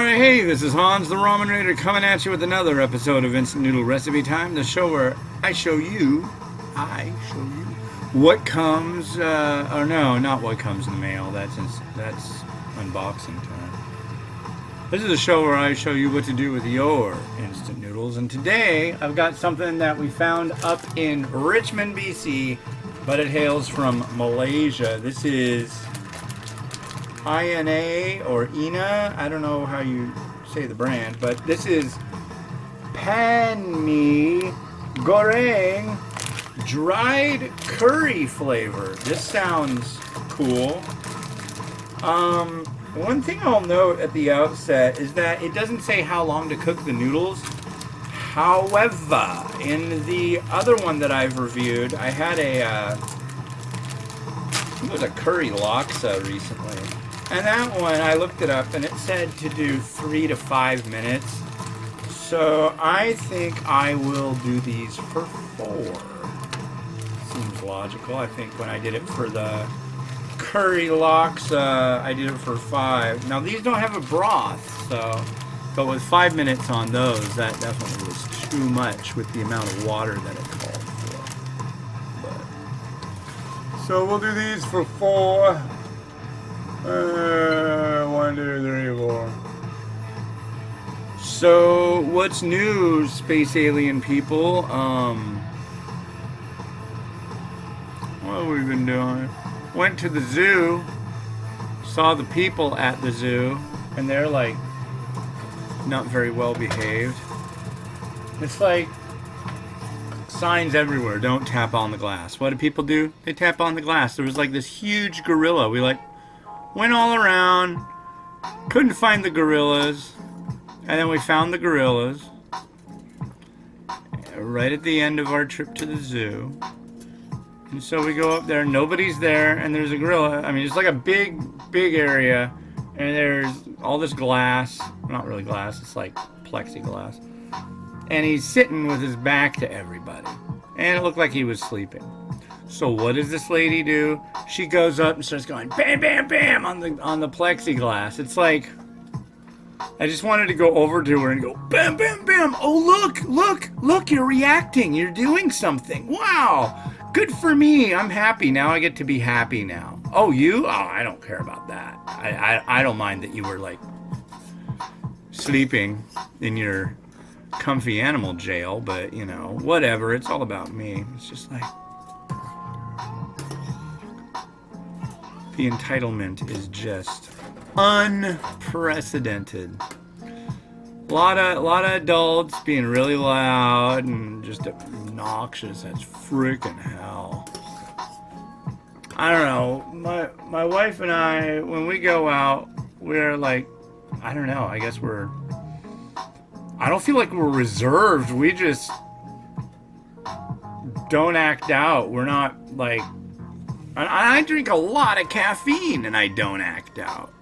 Alright, hey, this is Hans the Ramen Raider coming at you with another episode of Instant Noodle Recipe Time, the show where I show you what comes, or no, not what comes in the mail, that's unboxing time. This is a show where I show you what to do with your instant noodles, and today I've got something that we found up in Richmond, BC, but it hails from Malaysia. This is INA or INA, I don't know how you say the brand, but this is Mee Goreng dried curry flavor. This sounds cool. One thing I'll note at the outset is that it doesn't say how long to cook the noodles. However, in the other one that I've reviewed, I had it was a curry laksa recently. And that one, I looked it up, and it said to do 3 to 5 minutes. So I think I will do these for 4. Seems logical. I think when I did it for the curry laksa, I did it for 5. Now these don't have a broth, so, but with 5 minutes on those, that definitely was too much with the amount of water that it called for. But, so we'll do these for 4. 1, 2, 3, 4. So, what's new, space alien people? What have we been doing? Went to the zoo, saw the people at the zoo, and they're like not very well behaved. It's like signs everywhere, don't tap on the glass. What do people do? They tap on the glass. There was like this huge gorilla. We went all around, couldn't find the gorillas, and then we found the gorillas right at the end of our trip to the zoo. And so we go up there, nobody's there, and there's a gorilla. I mean, it's like a big area, and there's all this glass. Not really glass, it's like plexiglass. And he's sitting with his back to everybody. And it looked like he was sleeping. So what does this lady do? She goes up and starts going bam, bam, bam on the plexiglass. It's like, I just wanted to go over to her and go bam, bam, bam. Oh, look, you're reacting. You're doing something. Wow, good for me. I'm happy. Now I get to be happy now. Oh, you? Oh, I don't care about that. I don't mind that you were like sleeping in your comfy animal jail, but you know, whatever. It's all about me. It's just like, the entitlement is just unprecedented. A lot of adults being really loud and just obnoxious as freaking hell. I don't know. My wife and I, when we go out, we're like, I don't know. I guess I don't feel like we're reserved. We just don't act out. We're not like. I drink a lot of caffeine and I don't act out.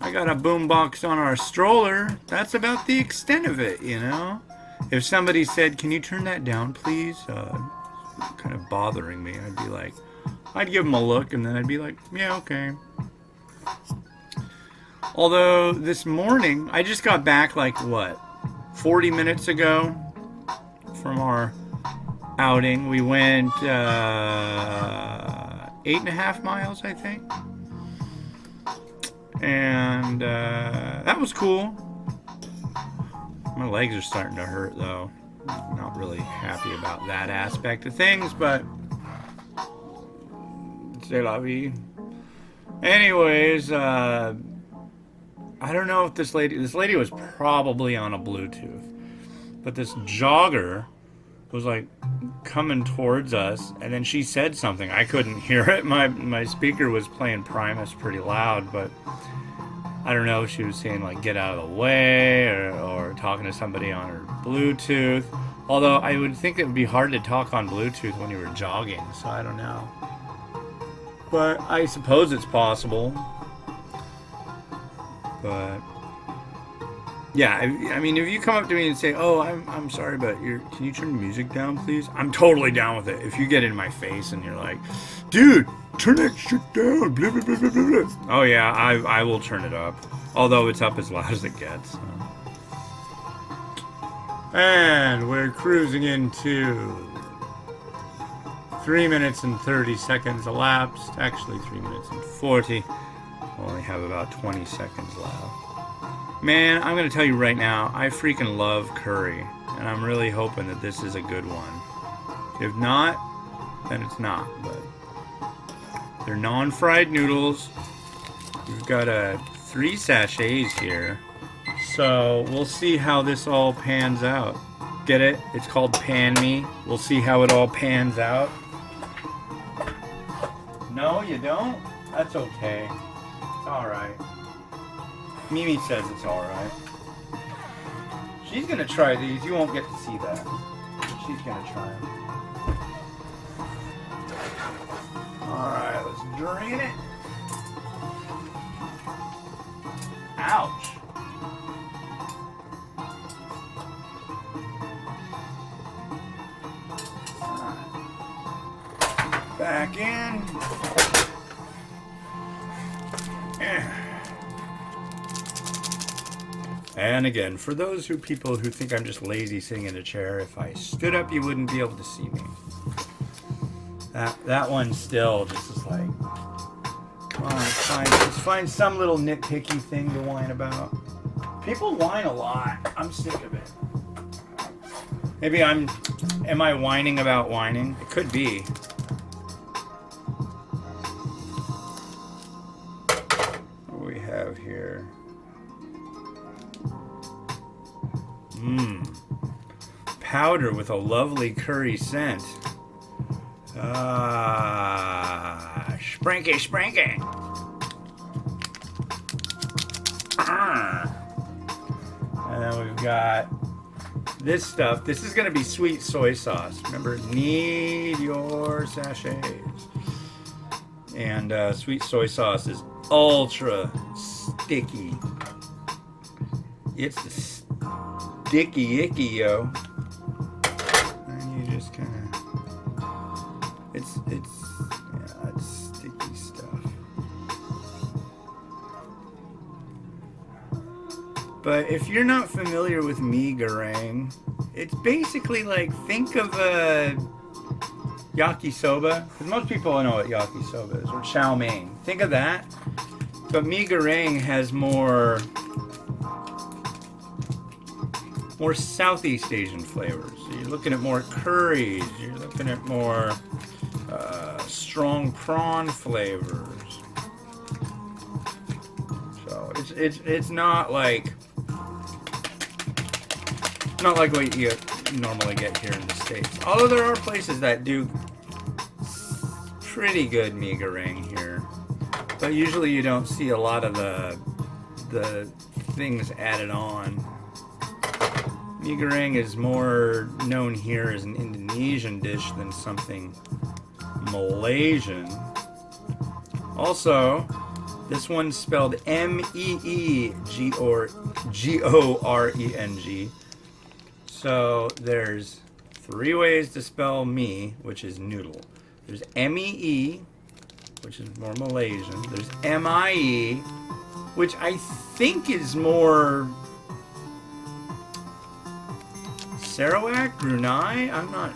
I got a boombox on our stroller. That's about the extent of it, you know? If somebody said, can you turn that down, please? Kind of bothering me. I'd give them a look and then I'd be like, yeah, okay. Although this morning, I just got back 40 minutes ago from our outing. We went 8.5 miles, I think, and that was cool. My legs are starting to hurt though. Not really happy about that aspect of things, but c'est la vie. Anyways, I don't know if this lady was probably on a Bluetooth, but this jogger was coming towards us, and then she said something. I couldn't hear it. My speaker was playing Primus pretty loud, but I don't know if she was saying get out of the way or talking to somebody on her Bluetooth. Although I would think it would be hard to talk on Bluetooth when you were jogging, so I don't know. But I suppose it's possible. But yeah, I mean, if you come up to me and say, "Oh, I'm sorry, but can you turn the music down, please?" I'm totally down with it. If you get in my face and you're like, "Dude, turn that shit down," blah, blah, blah, blah, blah. Oh yeah, I will turn it up. Although it's up as loud as it gets. So. And we're cruising into 3 minutes and 30 seconds elapsed. Actually, 3 minutes and 40. Only have about 20 seconds left. Man, I'm going to tell you right now, I freaking love curry. And I'm really hoping that this is a good one. If not, then it's not. But they're non-fried noodles. We've got 3 sachets here. So we'll see how this all pans out. Get it? It's called Pan Me. We'll see how it all pans out. No, you don't? That's okay. It's alright. Mimi says it's alright. She's gonna try these. You won't get to see that. She's gonna try them. Alright, let's drain it. Ouch. Back in. And again, for those people who think I'm just lazy sitting in a chair, if I stood up, you wouldn't be able to see me. That one still just is like, come on, let's find some little nitpicky thing to whine about. People whine a lot. I'm sick of it. Maybe am I whining about whining? It could be. What do we have here? Powder with a lovely curry scent. Spranky, spranky. And then we've got this stuff. This is going to be sweet soy sauce. Remember, need your sachets. And sweet soy sauce is ultra sticky. It's the sticky icky, yo. And you just kind of, it's sticky stuff. But if you're not familiar with Mee Goreng, it's basically like, think of a yakisoba, because most people know what yakisoba is, or chow mein. Think of that. But Mee Goreng has more Southeast Asian flavors. So you're looking at more curries. You're looking at more strong prawn flavors. So it's not like what you normally get here in the States. Although there are places that do pretty good Mee Goreng here, but usually you don't see a lot of the things added on. Mee Goreng is more known here as an Indonesian dish than something Malaysian. Also, this one's spelled Meegoreng. So there's 3 ways to spell me, which is noodle. There's M-E-E, which is more Malaysian. There's M-I-E, which I think is more Sarawak, Brunei. I'm not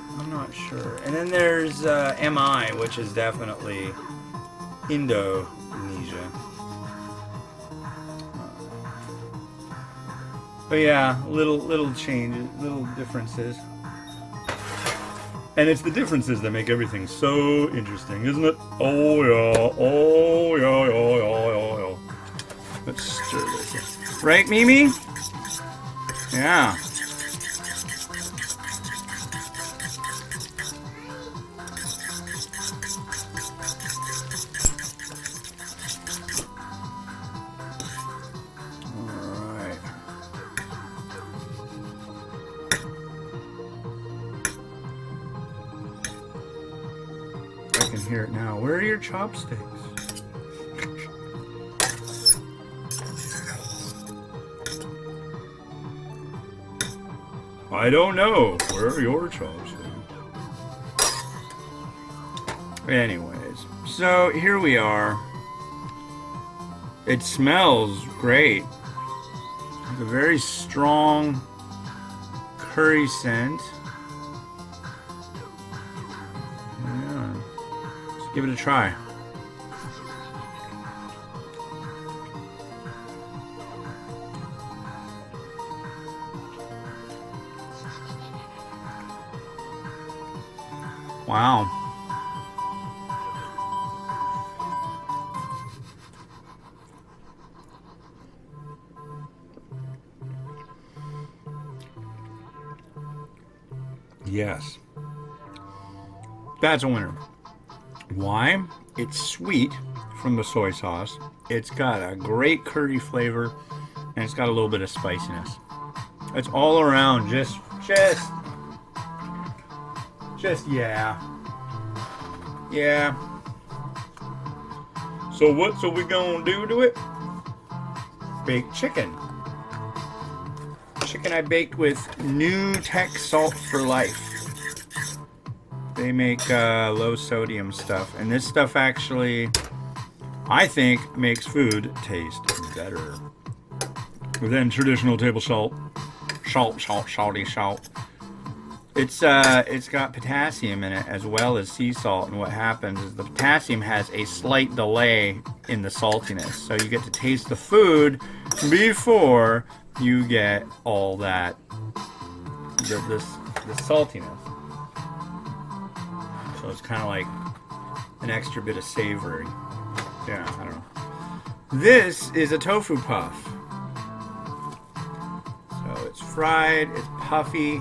sure. And then there's M-I, which is definitely Indonesia. But yeah, little changes, little differences. And it's the differences that make everything so interesting, isn't it? Oh yeah, oh yeah, oh yeah, oh yeah. Let's stir this. Right, Mimi? Yeah. I can hear it now. Where are your chopsticks? I don't know. Where are your chopsticks? Anyways, so here we are. It smells great. It's a very strong curry scent. Yeah. Let's give it a try. Wow. Yes. That's a winner. Why? It's sweet from the soy sauce. It's got a great curry flavor, and it's got a little bit of spiciness. It's all around just yeah. Yeah. So what's we gonna do to it? Baked chicken. Chicken I baked with New Tech Salt for Life. They make low sodium stuff, and this stuff actually, I think, makes food taste better than traditional table salt. Salty salt. It's got potassium in it as well as sea salt, and what happens is the potassium has a slight delay in the saltiness, so you get to taste the food before you get all that the saltiness. So it's kind of like an extra bit of savory. Yeah, I don't know. This is a tofu puff. So it's fried, it's puffy.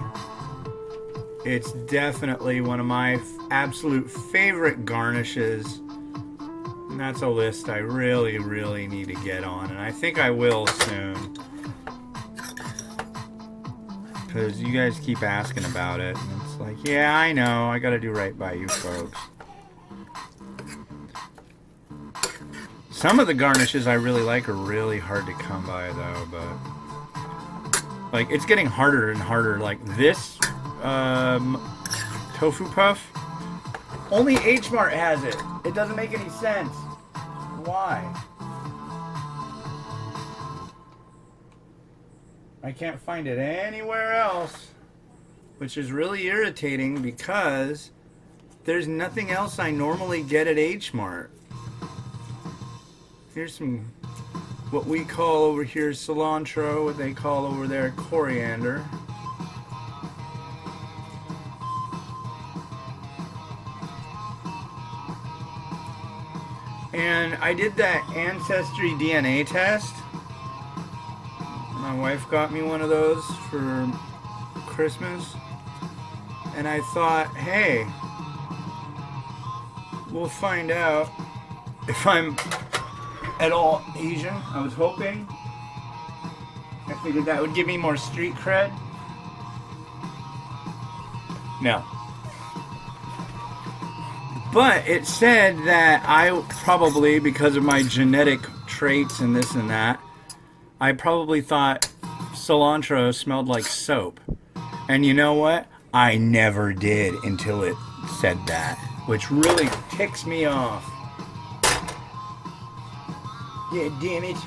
It's definitely one of my absolute favorite garnishes. And that's a list I really, really need to get on. And I think I will soon. Because you guys keep asking about it. And it's like, yeah, I know. I got to do right by you folks. Some of the garnishes I really like are really hard to come by, though. But like, it's getting harder and harder. Like this tofu puff, only H Mart has it. It doesn't make any sense. Why? I can't find it anywhere else, which is really irritating because there's nothing else I normally get at H Mart. Here's some, what we call over here cilantro, what they call over there coriander. And I did that Ancestry DNA test. My wife got me one of those for Christmas. And I thought, hey, we'll find out if I'm at all Asian. I was hoping. I figured that would give me more street cred. No. But it said that I probably, because of my genetic traits and this and that, I probably thought cilantro smelled like soap. And you know what? I never did until it said that, which really ticks me off. Yeah, damn it.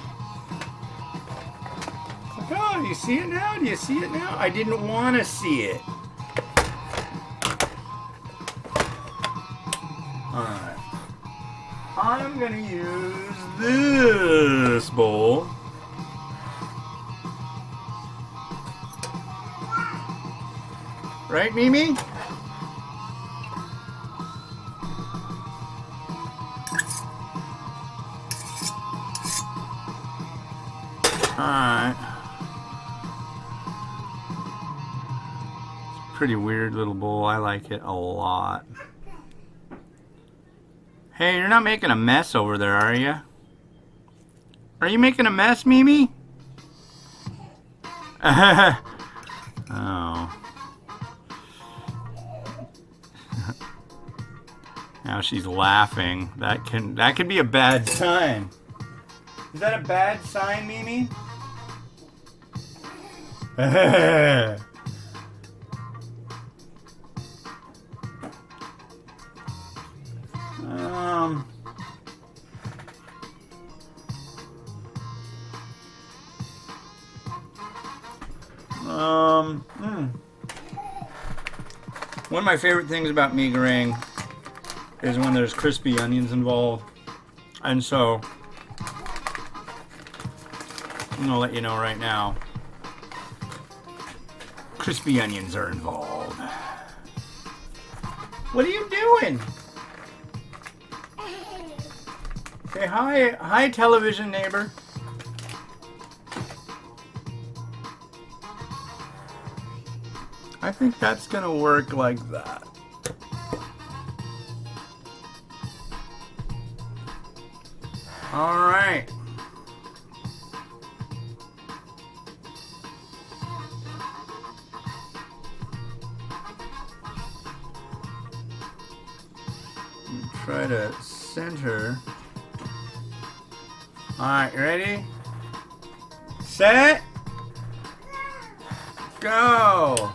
Like, oh, do you see it now? Do you see it now? I didn't want to see it. Alright. I'm gonna use this bowl. Right, Mimi? Alright. It's a pretty weird little bowl. I like it a lot. Hey, you're not making a mess over there, are you? Are you making a mess, Mimi? Oh. Now she's laughing. That could be a bad sign. Is that a bad sign, Mimi? One of my favorite things about mee goreng is when there's crispy onions involved. And so, I'm going to let you know right now, crispy onions are involved. What are you doing? Say hi, hi television neighbor. I think that's gonna work like that. All right. Try to center. All right, you ready? Set. Go.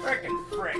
Frickin' frick.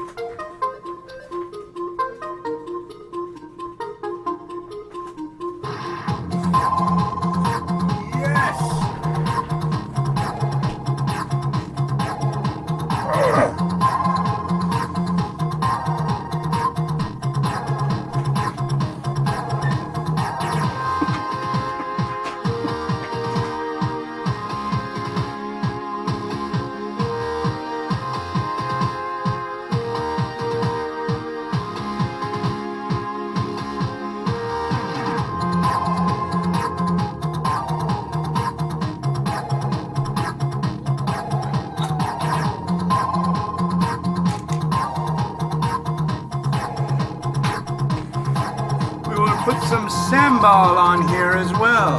Put some sambal on here as well.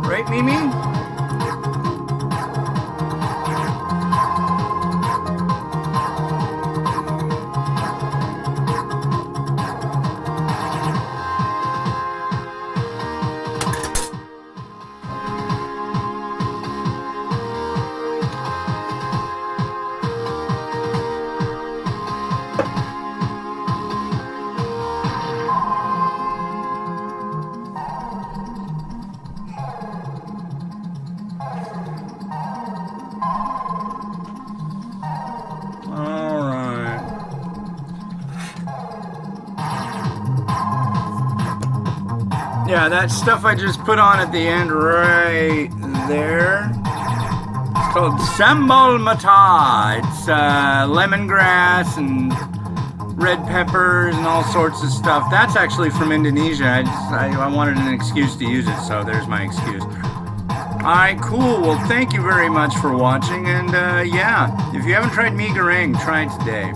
Right, Mimi? Yeah, that stuff I just put on at the end right there. It's called sambal mata. It's lemongrass and red peppers and all sorts of stuff. That's actually from Indonesia. I wanted an excuse to use it, so there's my excuse. Alright, cool. Well, thank you very much for watching. And yeah, if you haven't tried Mee Goreng, try it today.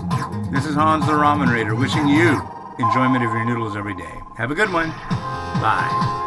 This is Hans the Ramen Raider wishing you enjoyment of your noodles every day. Have a good one. Bye.